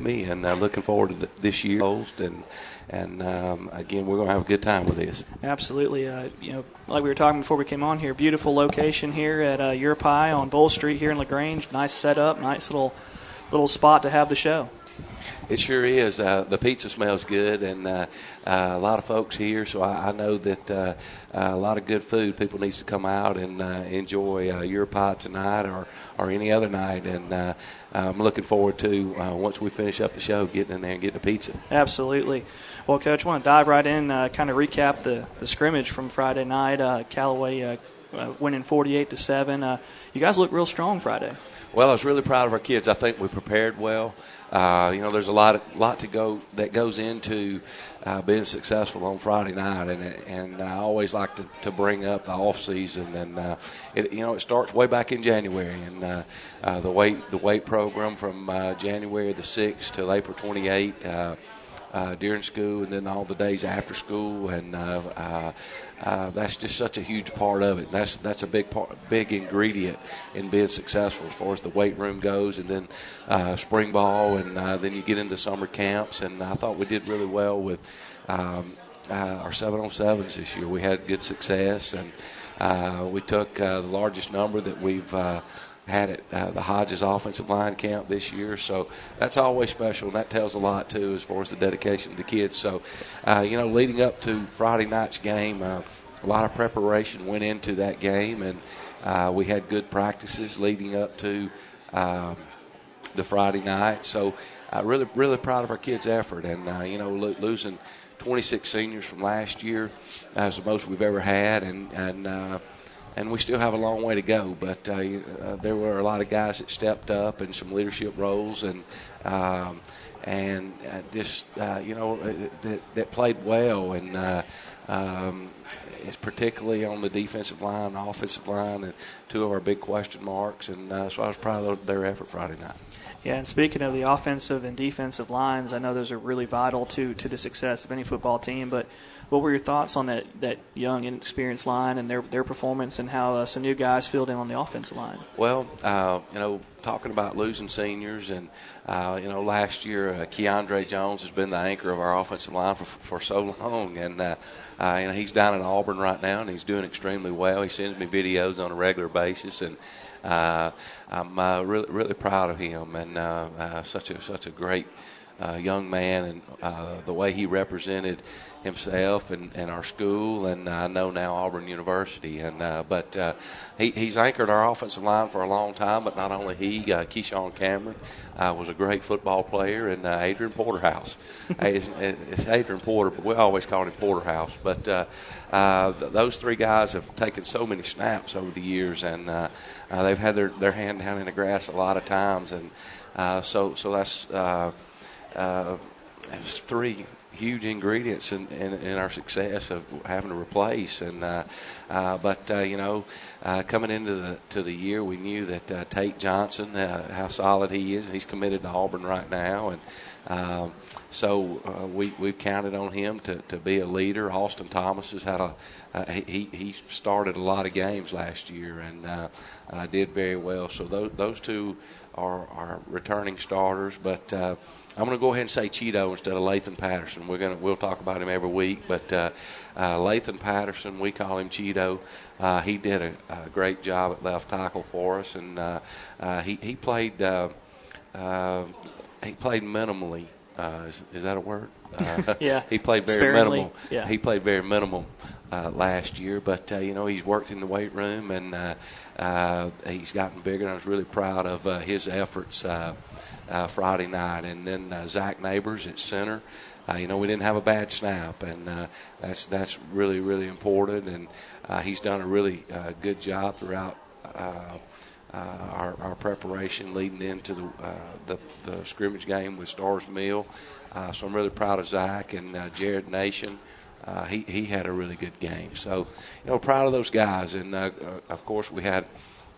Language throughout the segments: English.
me, and looking forward to this year host, and again, we're going to have a good time with this. Absolutely. Like we were talking before we came on here, beautiful location here at Your Pie on Bull Street here in LaGrange. Nice setup, nice little spot to have the show. It sure is. The pizza smells good, and a lot of folks here, so I know that a lot of good food. People need to come out and enjoy Your Pie tonight or any other night, and I'm looking forward to, once we finish up the show, getting in there and getting the pizza. Absolutely. Well, Coach, I want to dive right in, kind of recap the scrimmage from Friday night. Callaway winning 48-7. You guys look real strong Friday. Well, I was really proud of our kids. I think we prepared well. There's a lot that goes into being successful on Friday night, and I always like to bring up the off season, and it starts way back in January, and the weight program from January the 6th till April 28th. During school, and then all the days after school, and that's just such a huge part of it. That's a big ingredient in being successful as far as the weight room goes, and then spring ball, and then you get into summer camps. And I thought we did really well with our 7-on-7s this year. We had good success, and we took the largest number that we've had at the Hodges offensive line camp this year, so that's always special, and that tells a lot too as far as the dedication of the kids. So leading up to Friday night's game, a lot of preparation went into that game, and we had good practices leading up to the Friday night. So really proud of our kids' effort, and losing 26 seniors from last year is the most we've ever had, and we still have a long way to go, but there were a lot of guys that stepped up in some leadership roles, and that played well, and it's particularly on the defensive line, the offensive line, and two of our big question marks, and so I was proud of their effort Friday night. Yeah, and speaking of the offensive and defensive lines, I know those are really vital to the success of any football team, but what were your thoughts on that young, inexperienced line and their performance, and how some new guys filled in on the offensive line? Well, talking about losing seniors, and last year Keandre Jones has been the anchor of our offensive line for so long, and he's down in Auburn right now, and he's doing extremely well. He sends me videos on a regular basis, and I'm really proud of him, and such a great young man, and the way he represented himself and our school, and I know now Auburn University, and but he's anchored our offensive line for a long time. But not only he, Keyshawn Cameron was a great football player, and Adrian Porterhouse. It's Adrian Porter, but we always called him Porterhouse. But those three guys have taken so many snaps over the years, and they've had their hand down in the grass a lot of times, and so that's there's three huge ingredients in our success of having to replace, and coming into the year, we knew that Tate Johnson, how solid he is, and he's committed to Auburn right now, and so we've counted on him to be a leader. Austin Thomas has had he started a lot of games last year, and did very well. So those two are returning starters, but I'm going to go ahead and say Cheeto instead of Lathan Patterson. We'll talk about him every week, but Lathan Patterson, we call him Cheeto. He did a great job at left tackle for us, and he played minimally. Is that a word? Yeah. He played very sparingly. minimal. Yeah. He played very minimal last year, but he's worked in the weight room, and he's gotten bigger. And I was really proud of his efforts Friday night. And then Zach Neighbors at center. We didn't have a bad snap, and that's really, really important. And he's done a really good job throughout our preparation leading into the scrimmage game with Stars Mill. So I'm really proud of Zach, and Jared Nation. He had a really good game. So, proud of those guys. And, of course, we had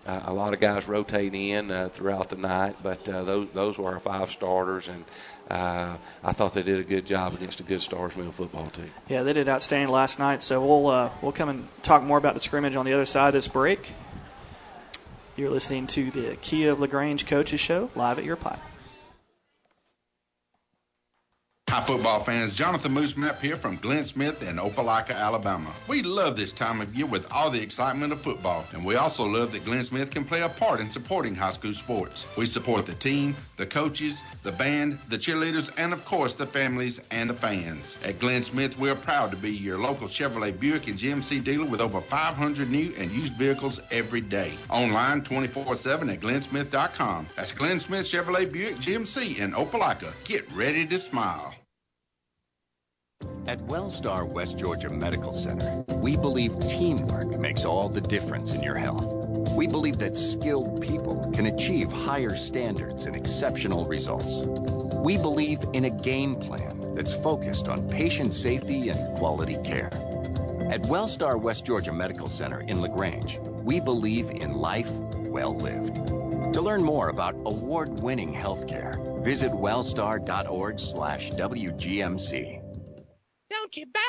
a lot of guys rotate in throughout the night, but those were our 5 starters, and I thought they did a good job against a good Stars Mill football team. Yeah, they did outstanding last night. So we'll come and talk more about the scrimmage on the other side of this break. You're listening to the Kia of LaGrange Coaches Show live at Your Pie. Hi, football fans. Jonathan Moose Mapp here from Glenn Smith in Opelika, Alabama. We love this time of year with all the excitement of football, and we also love that Glenn Smith can play a part in supporting high school sports. We support the team, the coaches, the band, the cheerleaders, and of course the families and the fans. At Glenn Smith, we're proud to be your local Chevrolet Buick and GMC dealer with over 500 new and used vehicles every day. Online 24/7 at glennsmith.com. That's Glenn Smith Chevrolet Buick GMC in Opelika. Get ready to smile. At Wellstar West Georgia Medical Center, we believe teamwork makes all the difference in your health. We believe that skilled people can achieve higher standards and exceptional results. We believe in a game plan that's focused on patient safety and quality care. At Wellstar West Georgia Medical Center in LaGrange, we believe in life well lived. To learn more about award-winning healthcare, visit wellstar.org/WGMC. Don't you buy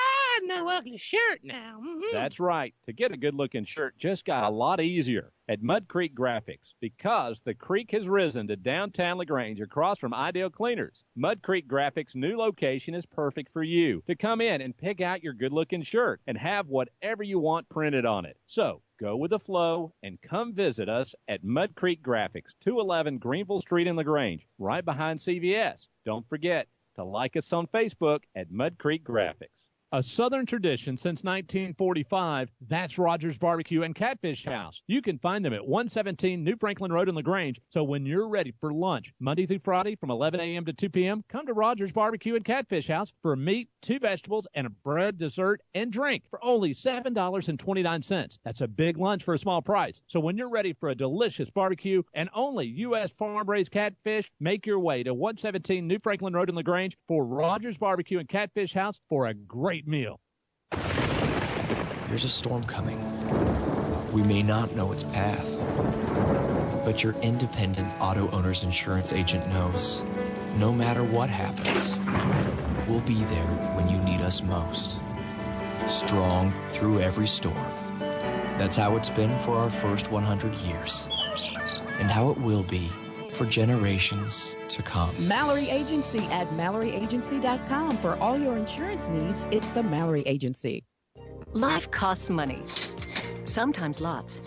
no ugly shirt now. That's right. To get a good-looking shirt just got a lot easier at Mud Creek Graphics because the creek has risen to downtown LaGrange across from Ideal Cleaners. Mud Creek Graphics' new location is perfect for you to come in and pick out your good-looking shirt and have whatever you want printed on it. So go with the flow and come visit us at Mud Creek Graphics, 211 Greenville Street in LaGrange, right behind CVS. Don't forget to like us on Facebook at Mud Creek Graphics. A Southern tradition since 1945, that's Rogers Barbecue and Catfish House. You can find them at 117 New Franklin Road in LaGrange. So when you're ready for lunch, Monday through Friday from 11 a.m. to 2 p.m., come to Rogers Barbecue and Catfish House for meat, 2 vegetables, and a bread, dessert, and drink for only $7.29. That's a big lunch for a small price. So when you're ready for a delicious barbecue and only U.S. farm-raised catfish, make your way to 117 New Franklin Road in LaGrange for Rogers Barbecue and Catfish House for a great meal. There's a storm coming. We may not know its path, but your independent auto owner's insurance agent knows no matter what happens, we'll be there when you need us most. Strong through every storm. That's how it's been for our first 100 years, and how it will be for generations to come. Mallory Agency at MalloryAgency.com. For all your insurance needs, it's the Mallory Agency. Life costs money, sometimes lots.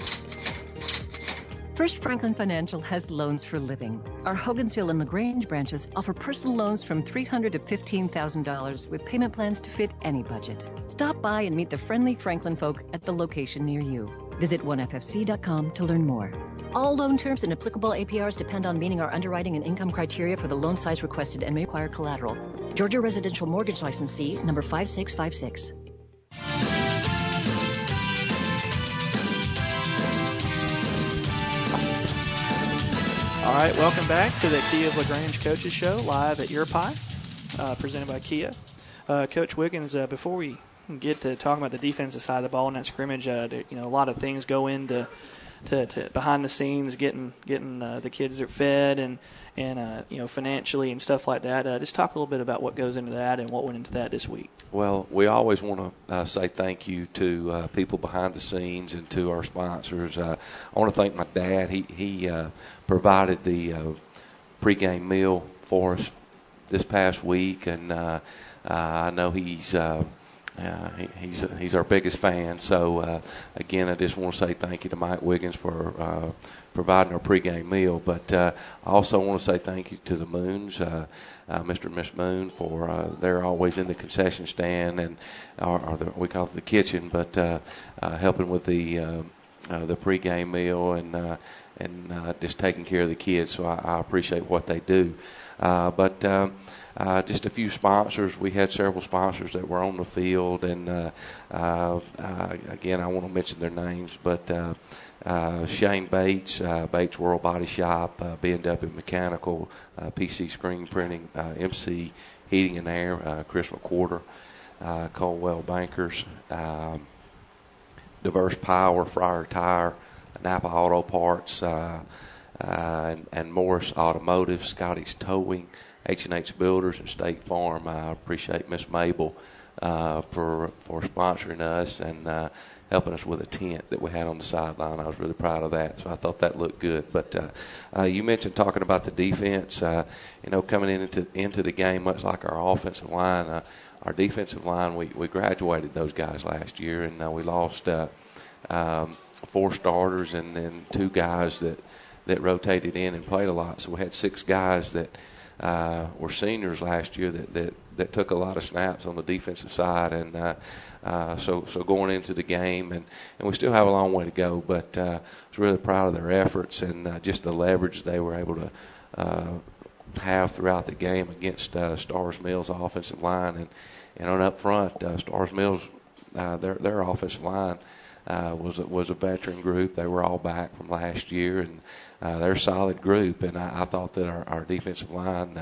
First Franklin Financial has loans for living. Our Hogansville and LaGrange branches offer personal loans from $300 to $15,000 with payment plans to fit any budget. Stop by and meet the friendly Franklin folk at the location near you. Visit onefc.com to learn more. All loan terms and applicable APRs depend on meeting our underwriting and income criteria for the loan size requested and may require collateral. Georgia Residential Mortgage Licensee, number 5656. All right, welcome back to the Kia of LaGrange Coaches Show, live at Your Pie, presented by Kia. Coach Wiggins, before we get to talking about the defensive side of the ball in that scrimmage, a lot of things go into to behind the scenes, getting the kids are fed and financially and stuff like that. Just talk a little bit about what goes into that and what went into that this week. Well, we always want to say thank you to people behind the scenes and to our sponsors. I want to thank my dad. He provided the pregame meal for us this past week, and I know he's our biggest fan. So again, I just want to say thank you to Mike Wiggins for providing our pregame meal. But I also want to say thank you to the Moons, Mr. and Miss Moon, for they're always in the concession stand and we call it the kitchen, but helping with the pregame meal and just taking care of the kids. So I appreciate what they do. But just a few sponsors. We had several sponsors that were on the field, and again, I want to mention their names, but Shane Bates, Bates World Body Shop, B&W Mechanical, PC Screen Printing, MC Heating and Air, Chris McQuarter, Colwell Bankers, Diverse Power, Friar Tire, Napa Auto Parts, and Morris Automotive, Scotty's Towing, H&H Builders, and State Farm. I appreciate Miss Mabel for sponsoring us, and helping us with a tent that we had on the sideline. I was really proud of that, so I thought that looked good. But you mentioned talking about the defense. Coming into the game, much like our offensive line, our defensive line, we graduated those guys last year, and we lost 4 starters and then 2 guys that rotated in and played a lot. So we had 6 guys that were seniors last year that took a lot of snaps on the defensive side, and so going into the game, and we still have a long way to go, but I was really proud of their efforts and just the leverage they were able to have throughout the game against Stars Mills' offensive line, and on up front, Stars Mills, their offensive line was a veteran group. They were all back from last year, and they're a solid group. And I thought that our defensive line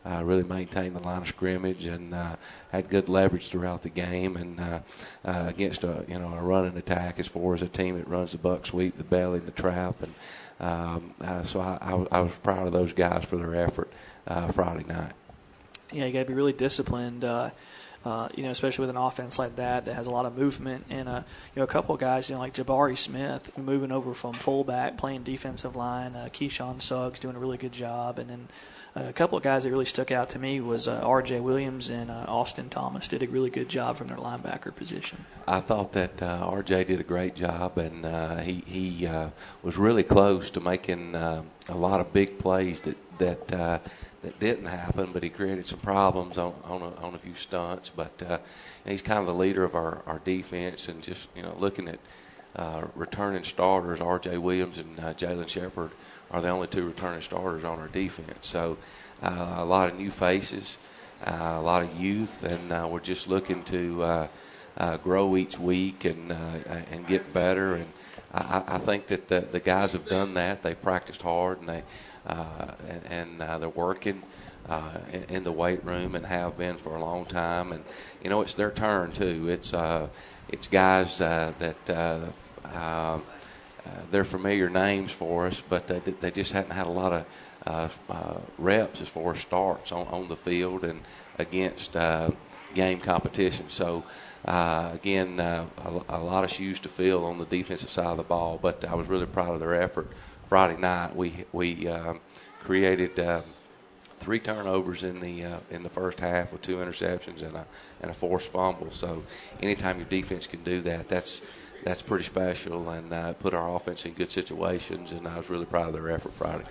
really maintained the line of scrimmage and had good leverage throughout the game. And against a running attack, as far as a team that runs the buck sweep, the belly, and the trap, and so I was proud of those guys for their effort Friday night. Yeah, you got to be really disciplined. Especially with an offense like that has a lot of movement, and a couple of guys, like Jabari Smith, moving over from fullback, playing defensive line. Keyshawn Suggs doing a really good job, and then a couple of guys that really stuck out to me was R.J. Williams and Austin Thomas did a really good job from their linebacker position. I thought that R.J. did a great job, and he was really close to making a lot of big plays that didn't happen, but he created some problems on a few stunts. But he's kind of the leader of our defense, and just looking at returning starters, R.J. Williams and Jalen Shepard are the only 2 returning starters on our defense. So a lot of new faces, a lot of youth, and we're just looking to grow each week and get better. And I think that the guys have done that. They practiced hard, and they're working in the weight room and have been for a long time. And it's their turn too. It's guys that they're familiar names for us, but they just hadn't had a lot of reps as far as starts on the field and against game competition. So again, a lot of shoes to fill on the defensive side of the ball, but I was really proud of their effort. Friday night, we created 3 turnovers in the first half with 2 interceptions and a forced fumble. So anytime your defense can do that, that's pretty special, and put our offense in good situations. And I was really proud of their effort Friday.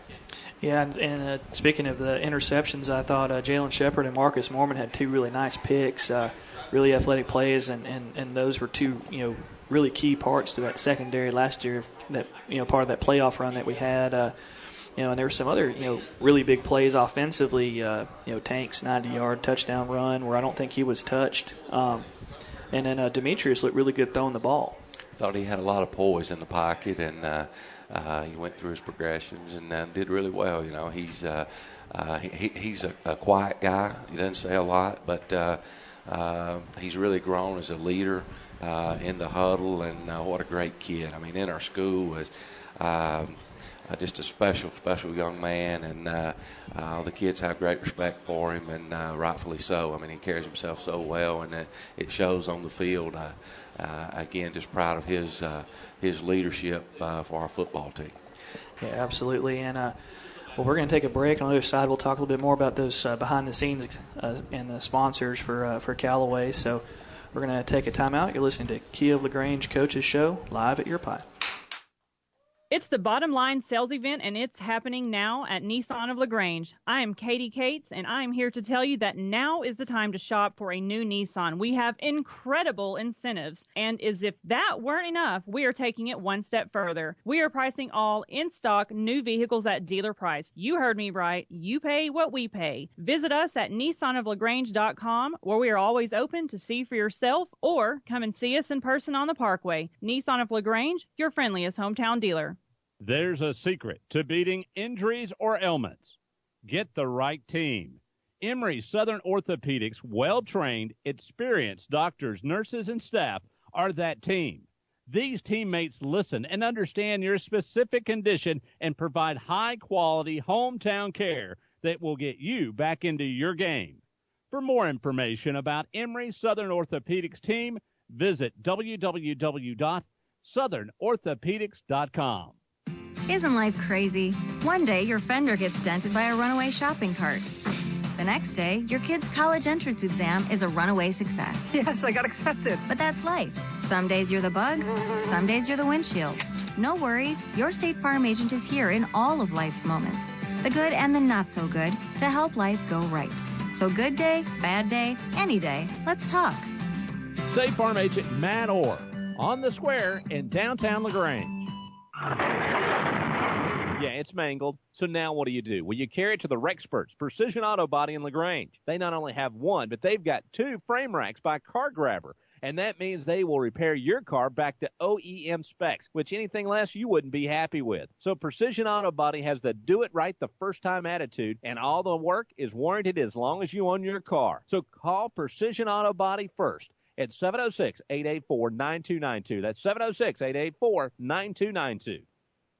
Yeah, and speaking of the interceptions, I thought Jalen Shepard and Marcus Mormon had 2 really nice picks, really athletic plays, and those were 2 really key parts to that secondary last year. That part of that playoff run that we had. And there were some other really big plays offensively. Tank's 90-yard touchdown run where I don't think he was touched, and then Demetrius looked really good throwing the ball. Thought he had a lot of poise in the pocket, and he went through his progressions and did really well. He's a quiet guy. He doesn't say a lot, but he's really grown as a leader in the huddle, and what a great kid. I mean, in our school was just a special young man, and all the kids have great respect for him, and rightfully so. I mean, he carries himself so well, and it shows on the field. Again, just proud of his leadership for our football team. Yeah, absolutely. And we're going to take a break. On the other side, we'll talk a little bit more about those behind the scenes and the sponsors for Callaway. So we're going to take a timeout. You're listening to Key of LaGrange Coaches Show live at your pie. It's the Bottom Line Sales Event, and it's happening now at Nissan of LaGrange. I am Katie Cates, and I am here to tell you that now is the time to shop for a new Nissan. We have incredible incentives, and as if that weren't enough, we are taking it one step further. We are pricing all in-stock new vehicles at dealer price. You heard me right. You pay what we pay. Visit us at NissanofLaGrange.com, where we are always open to see for yourself, or come and see us in person on the Parkway. Nissan of LaGrange, your friendliest hometown dealer. There's a secret to beating injuries or ailments. Get the right team. Emory Southern Orthopedics' well-trained, experienced doctors, nurses, and staff are that team. These teammates listen and understand your specific condition and provide high-quality hometown care that will get you back into your game. For more information about Emory Southern Orthopedics team, Visit www.southernorthopedics.com. Isn't life crazy? One day your fender gets dented by a runaway shopping cart. The next day, your kid's college entrance exam is a runaway success. Yes, I got accepted. But that's life. Some days you're the bug, some days you're the windshield. No worries, your State Farm agent is here in all of life's moments, the good and the not so good, to help life go right. So good day, bad day, any day, let's talk. State Farm agent Matt Orr on the square in downtown LaGrange. Yeah, it's mangled. So now what do? Well, you carry it to the Rexperts, Precision Auto Body in LaGrange. They not only have one, but they've got 2 frame racks by Car Grabber. And that means they will repair your car back to OEM specs, which anything less you wouldn't be happy with. So Precision Auto Body has the do-it-right the first-time attitude, and all the work is warranted as long as you own your car. So call Precision Auto Body first at 706-884-9292. That's 706-884-9292.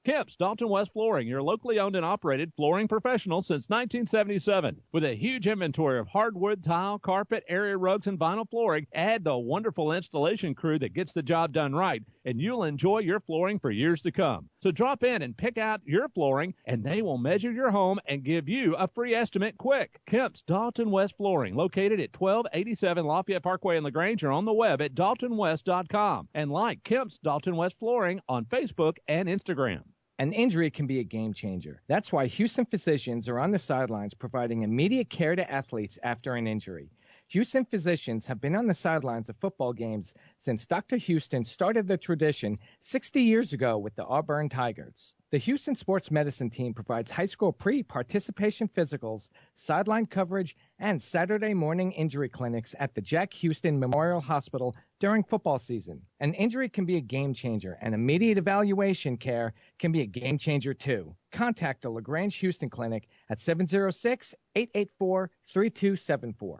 Kemp's Dalton West Flooring, your locally owned and operated flooring professional since 1977. With a huge inventory of hardwood, tile, carpet, area rugs, and vinyl flooring, add the wonderful installation crew that gets the job done right, and you'll enjoy your flooring for years to come. So drop in and pick out your flooring, and they will measure your home and give you a free estimate quick. Kemp's Dalton West Flooring, located at 1287 Lafayette Parkway in LaGrange, or on the web at daltonwest.com. And like Kemp's Dalton West Flooring on Facebook and Instagram. An injury can be a game changer. That's why Houston physicians are on the sidelines providing immediate care to athletes after an injury. Houston physicians have been on the sidelines of football games since Dr. Houston started the tradition 60 years ago with the Auburn Tigers. The Houston Sports Medicine Team provides high school pre-participation physicals, sideline coverage, and Saturday morning injury clinics at the Jack Houston Memorial Hospital during football season. An injury can be a game changer, and immediate evaluation care can be a game changer too. Contact the LaGrange Houston Clinic at 706-884-3274.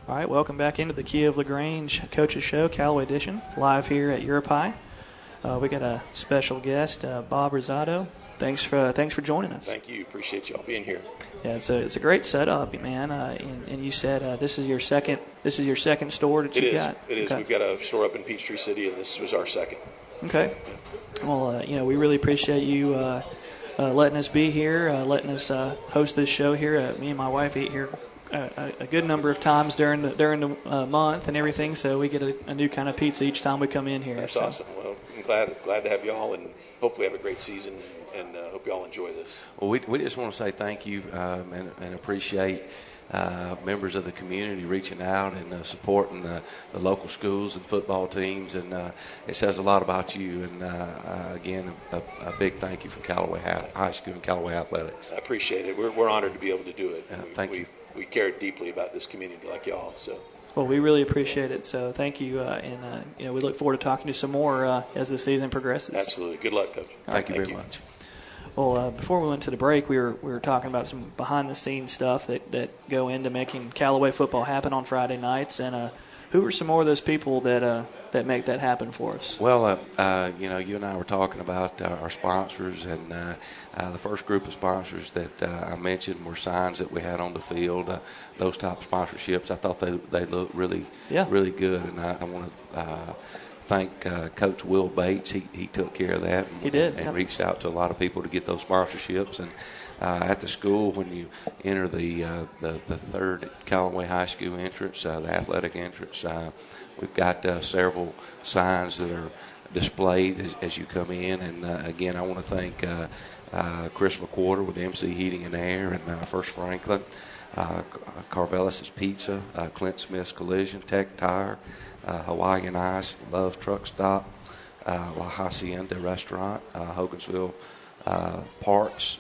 All right, welcome back into the Key of LaGrange Coaches Show, Callaway edition, live here at Europe High. We got a special guest, Bob Rosado. Thanks for joining us. Thank you. Appreciate y'all being here. Yeah, it's a great setup, man. And you said this is your second store that you got. It is. Okay. We've got a store up in Peachtree City, and this was our second. Okay. Well, we really appreciate you letting us be here, letting us host this show here. Me and my wife eat here a good number of times during the month and everything, so we get a new kind of pizza each time we come in here. That's awesome. Well, I'm glad to have y'all, and hopefully have a great season, and hope y'all enjoy this. Well, we just want to say thank you and appreciate members of the community reaching out and supporting the local schools and football teams, and it says a lot about you. And again, a big thank you from Callaway High School and Callaway Athletics. I appreciate it. We're honored to be able to do it. Thank you. We care deeply about this community like y'all. So. Well, we really appreciate it. So thank you, and we look forward to talking to you some more as the season progresses. Absolutely. Good luck, Coach. Thank you very much. Well, before we went to the break, we were talking about some behind-the-scenes stuff that go into making Callaway football happen on Friday nights. And who are some more of those people that make that happen for us? Well, you and I were talking about our sponsors, and the first group of sponsors that I mentioned were signs that we had on the field. Those type of sponsorships, I thought they looked really good, and I want to thank Coach Will Bates. He took care of that. He did. And reached out to a lot of people to get those sponsorships. And at the school, when you enter the third Callaway High School entrance, the athletic entrance, we've got several signs that are displayed as you come in. And again, I want to thank Chris McWhorter with MC Heating and Air, and First Franklin, Carvelis' Pizza, Clint Smith's Collision, Tech Tire, Hawaiian Ice, Love Truck Stop, La Hacienda Restaurant, Hogansville Parts,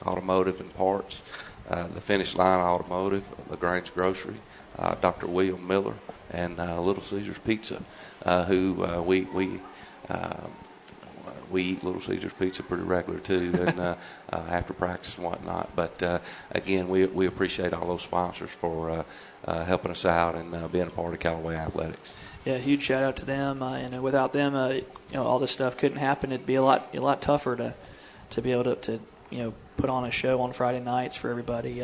Automotive and Parts, the Finish Line Automotive, LaGrange Grocery, Dr. William Miller, and Little Caesars Pizza, who we eat Little Caesars Pizza pretty regular too, and after practice and whatnot. But again, we appreciate all those sponsors for helping us out and being a part of Callaway Athletics. Yeah, huge shout out to them. And without them, all this stuff couldn't happen. It'd be a lot tougher to be able to put on a show on Friday nights for everybody.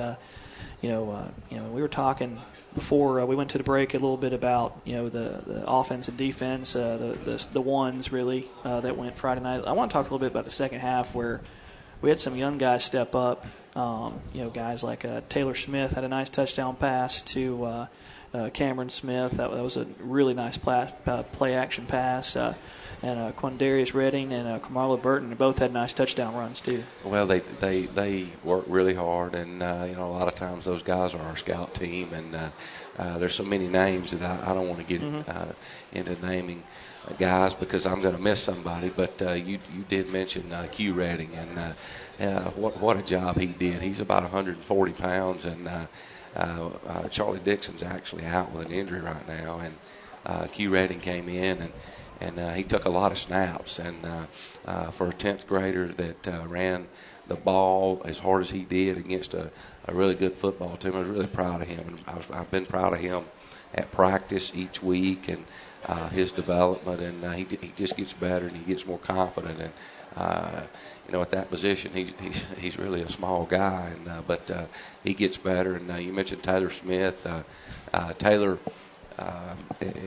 We were talking before we went to the break a little bit about the offense and defense, the ones really that went Friday night. I want to talk a little bit about the second half where we had some young guys step up. Guys like Taylor Smith had a nice touchdown pass to Cameron Smith. That was a really nice play action pass. And Quindarius Redding and Kamala Burton both had nice touchdown runs too. Well, they work really hard, and a lot of times those guys are our scout team, and there's so many names that I don't want to get into naming guys because I'm going to miss somebody. But you did mention Q Redding, and what a job he did. He's about 140 pounds, and Charlie Dixon's actually out with an injury right now, and Q Redding came in and he took a lot of snaps. And for a 10th grader that ran the ball as hard as he did against a really good football team, I was really proud of him. And I've been proud of him at practice each week and his development. And he just gets better and he gets more confident. And at that position, he's really a small guy, but he gets better. And you mentioned Taylor Smith. Taylor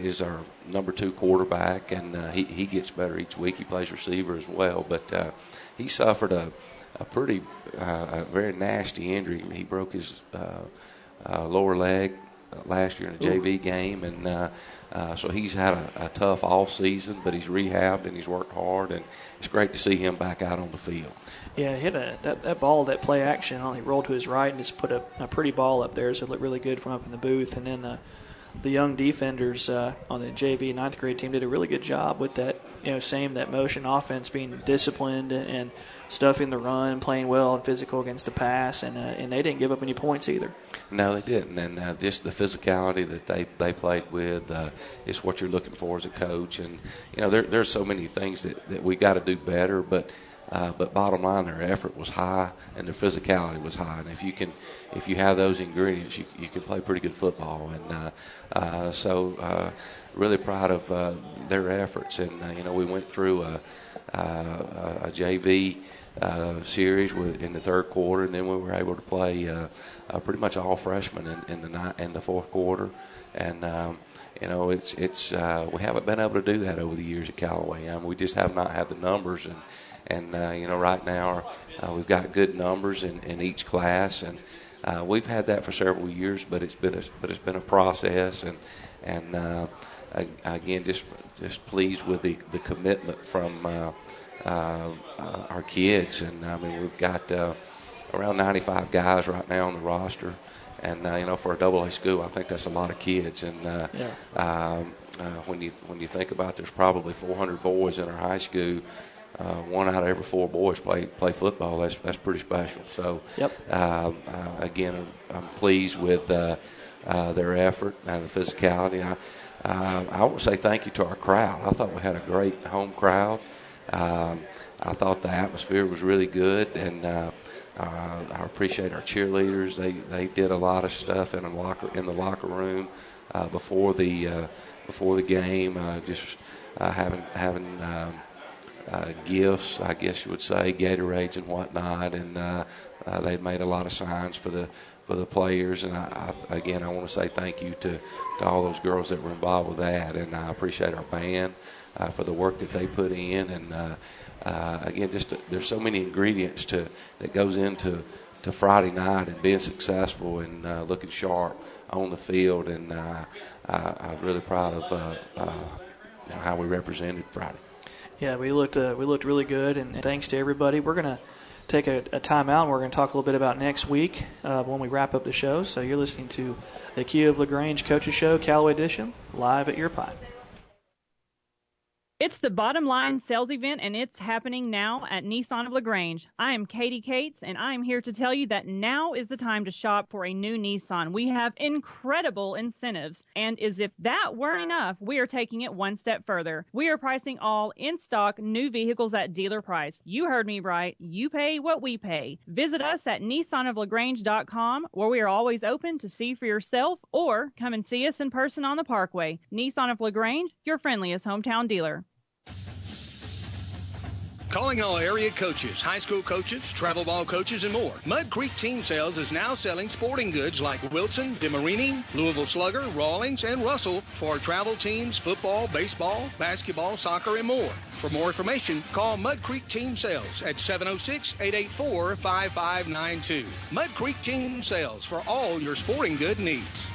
is our number 2 quarterback, and he gets better each week. He plays receiver as well, but he suffered a very nasty injury. He broke his lower leg last year in a JV game, and so he's had a tough off season, but he's rehabbed and he's worked hard, and it's great to see him back out on the field. Yeah, he hit that ball, that play action. He rolled to his right and just put a pretty ball up there, so it looked really good from up in the booth. And then the young defenders on the JV 9th grade team did a really good job with that, that motion offense, being disciplined and stuffing the run and playing well and physical against the pass, and they didn't give up any points either. No, they didn't, and just the physicality that they played with is what you're looking for as a coach. And there's so many things that we got to do better, but bottom line, their effort was high and their physicality was high. And if you have those ingredients, you can play pretty good football. And so really proud of their efforts. And we went through a JV series in the third quarter, and then we were able to play pretty much all freshmen in the fourth quarter. And it's we haven't been able to do that over the years at Callaway. We just have not had the numbers, and right now we've got good numbers in each class, and we've had that for several years, but it's been a process, and again just pleased with the commitment from our kids. And we've got around 95 guys right now on the roster, and for a AA school, I think that's a lot of kids. And when you think about, there's probably 400 boys in our high school. 1 out of every 4 boys play football. That's pretty special. So again, I'm pleased with their effort and the physicality. I want to say thank you to our crowd. I thought we had a great home crowd. I thought the atmosphere was really good, and I appreciate our cheerleaders. They did a lot of stuff in the locker room before the game, just having gifts, I guess you would say, Gatorades and whatnot, and they made a lot of signs for the players. And I want to say thank you to all those girls that were involved with that, and I appreciate our band for the work that they put in. And again, there's so many ingredients that goes into Friday night and being successful and looking sharp on the field, and I'm really proud of how we represented Friday. Yeah, we looked really good, and thanks to everybody. We're going to take a timeout, and we're going to talk a little bit about next week when we wrap up the show. So you're listening to the Kia of LaGrange Coaches Show, Callaway Edition, live at your pod. It's the Bottom Line sales event, and it's happening now at Nissan of LaGrange. I am Katie Cates, and I am here to tell you that now is the time to shop for a new Nissan. We have incredible incentives, and as if that weren't enough, we are taking it one step further. We are pricing all in-stock new vehicles at dealer price. You heard me right. You pay what we pay. Visit us at NissanofLaGrange.com, where we are always open to see for yourself, or come and see us in person on the Parkway. Nissan of LaGrange, your friendliest hometown dealer. Calling all area coaches, high school coaches, travel ball coaches, and more. Mud Creek Team Sales is now selling sporting goods like Wilson, DeMarini, Louisville Slugger, Rawlings, and Russell for travel teams, football, baseball, basketball, soccer, and more. For more information, call Mud Creek Team Sales at 706-884-5592. Mud Creek Team Sales for all your sporting good needs.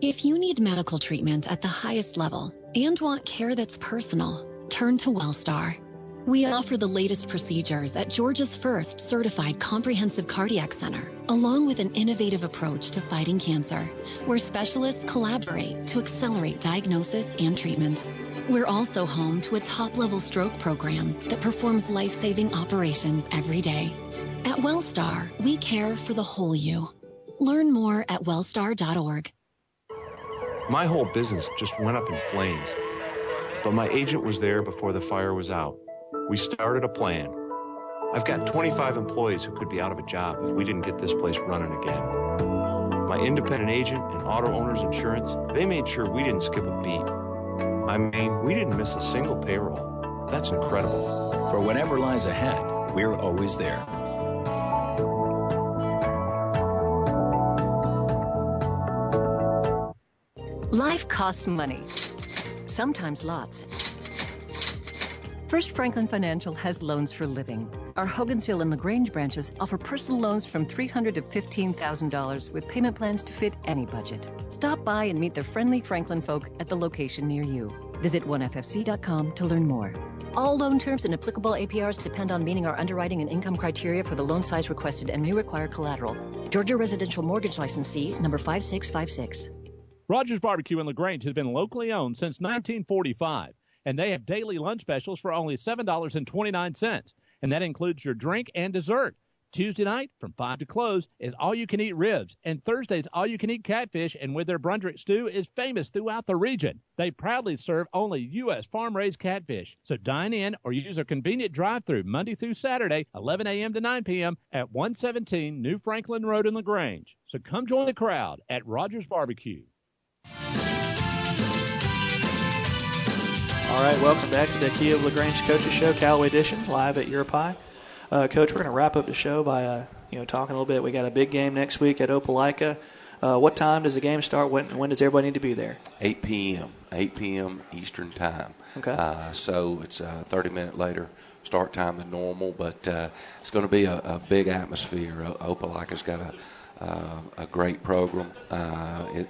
If you need medical treatment at the highest level and want care that's personal, turn to WellStar. We offer the latest procedures at Georgia's first certified comprehensive cardiac center, along with an innovative approach to fighting cancer, where specialists collaborate to accelerate diagnosis and treatment. We're also home to a top-level stroke program that performs life-saving operations every day. At WellStar, we care for the whole you. Learn more at wellstar.org. My whole business just went up in flames, but my agent was there before the fire was out. We started a plan. I've got 25 employees who could be out of a job if we didn't get this place running again. My independent agent and auto owners insurance, they made sure we didn't skip a beat. I mean, we didn't miss a single payroll. That's incredible. For whatever lies ahead, we're always there. Life costs money, sometimes lots. First Franklin Financial has loans for living. Our Hogansville and LaGrange branches offer personal loans from $300 to $15,000 with payment plans to fit any budget. Stop by and meet the friendly Franklin folk at the location near you. Visit onefc.com to learn more. All loan terms and applicable APRs depend on meeting our underwriting and income criteria for the loan size requested and may require collateral. Georgia Residential Mortgage Licensee, number 5656. Rogers Barbecue in LaGrange has been locally owned since 1945. And they have daily lunch specials for only $7.29, and that includes your drink and dessert. Tuesday night, from 5 to close, is all-you-can-eat ribs, and Thursday's all-you-can-eat catfish, and with their Brundrick stew, is famous throughout the region. They proudly serve only U.S. farm-raised catfish, so dine in or use a convenient drive-thru Monday through Saturday, 11 a.m. to 9 p.m. at 117 New Franklin Road in LaGrange. So come join the crowd at Rogers Barbecue. All right, welcome back to the Kia of LaGrange Coaches Show, Callaway Edition, live at Your Pie. Coach, we're going to wrap up the show by talking a little bit. We got a big game next week at Opelika. What time does the game start? When does everybody need to be there? 8 p.m. 8 p.m. Eastern time. Okay. So it's 30-minute later start time than normal, but it's going to be a big atmosphere. Opelika's got a great program.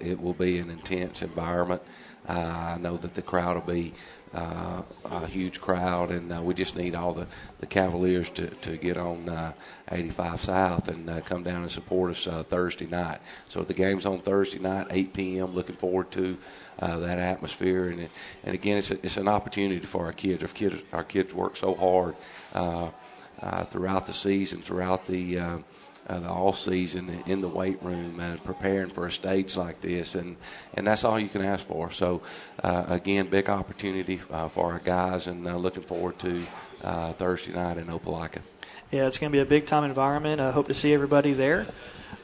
It will be an intense environment. I know that the crowd will be a huge crowd, and we just need all the Cavaliers to get on 85 South and come down and support us Thursday night. So the game's on Thursday night, 8 p.m. Looking forward to that atmosphere, and again, it's an opportunity for our kids. Our kids work so hard throughout the season, throughout the all season in the weight room and preparing for a stage like this, and that's all you can ask for. So again, big opportunity for our guys, and looking forward to Thursday night in Opelika. Yeah, it's going to be a big time environment. I hope to see everybody there.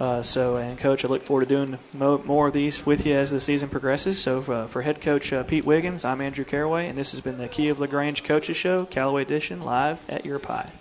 And Coach, I look forward to doing more of these with you as the season progresses. So for head coach Pete Wiggins, I'm Andrew Callaway, and this has been the Kia of LaGrange Coaches Show, Callaway Edition, live at Your Pie.